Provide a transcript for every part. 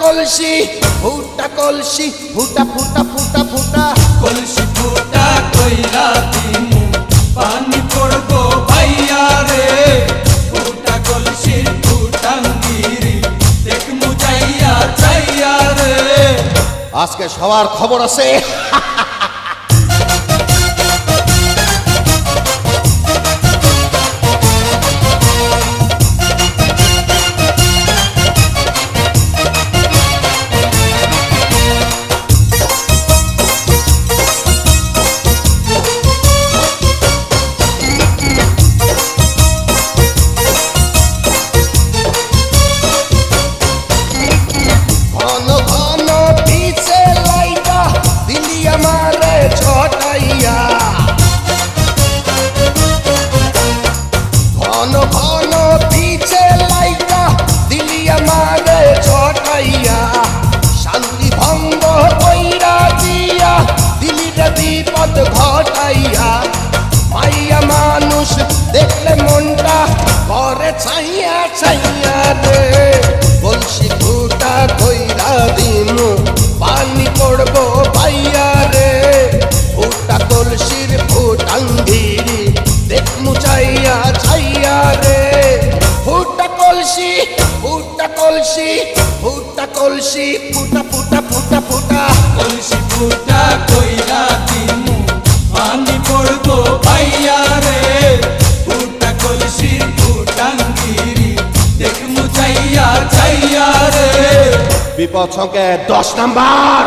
কলসি ফুটা কলসি ফুটা ফুটা ফুটা ফুটা কলসি ফুটা কইরা দিমু পানি পড়বো ভাইয়া রে ফুটা কলসির ফুটাঙ্গিরি দেখমু যাইয়া যাইয়া রে আজকে সবার খবর আছে বিপদ ঘটাইয়া মাইয়া মানুষ দেখলে মনটা করে ছাইয়া ছাইয়া রে কলসি ফুটা কইরা দিমু পানি পড়বো ভাইয়া রে ফুটা কলসির ফুটাঙ্গিরি দেখমু চাইয়া ছাইয়া রে ফুটা কলসি ফুটা কলসি ফুটা কলসি ফুটা ফুটা ফুটা ফুটা কলসি ফুটা কইরা দিমু পানি পড়বো ভাইয়া রে ফুটা কলসির ফুটাঙ্গিরি দেখমু যাইয়া যাইয়া রে বিপদ সংকেত 10 নাম্বার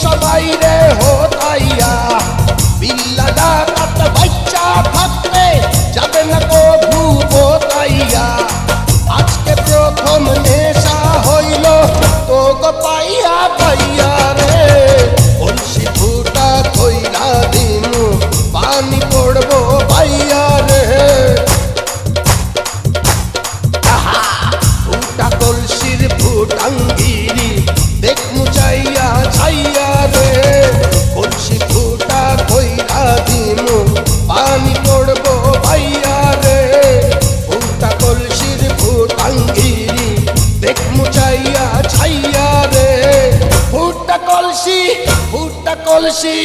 সবাই রে হোতাইয়া বিল্লা ডাকাত বাচ্চা থাকলে যাবে না কভু বোতাইয়া আজকে প্রথম নেশা হইল তো গো পাইয়া পাইয়া রে কলসি ফুটা কইরা দিমু পানি পড়বো ভাইয়া রে ফুটা কলসির ফুটাঙ্গিরি দেখমু চাইয়া ছাইয়া রে কলসি ফুটা কইরা দিমু পানি পড়বো ভাইয়া রে ফুটা কলসির ফুটাঙ্গিরি দেখমু চাইয়া ছাইয়া রে ফুটা কলসি ফুটা কলসি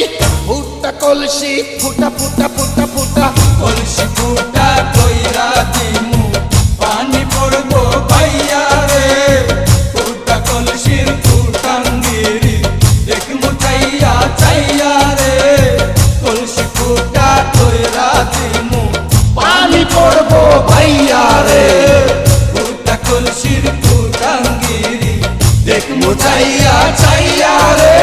ফুটা কলসি ফুটা ফুটা ফুটা ফুটা কলসি ফুটা কইরা দিমু পানি পড়বো ভাইয়া রে ফুটা কলসির ফুটাঙ্গিরি দেখমু চাইয়া চাইয়া রে কলসি ফুটা কইরা দিমু পানি পড়বো ভাইয়া রে ফুটা কলসির ফুটাঙ্গিরি দেখমু চাইয়া চাইয়া রে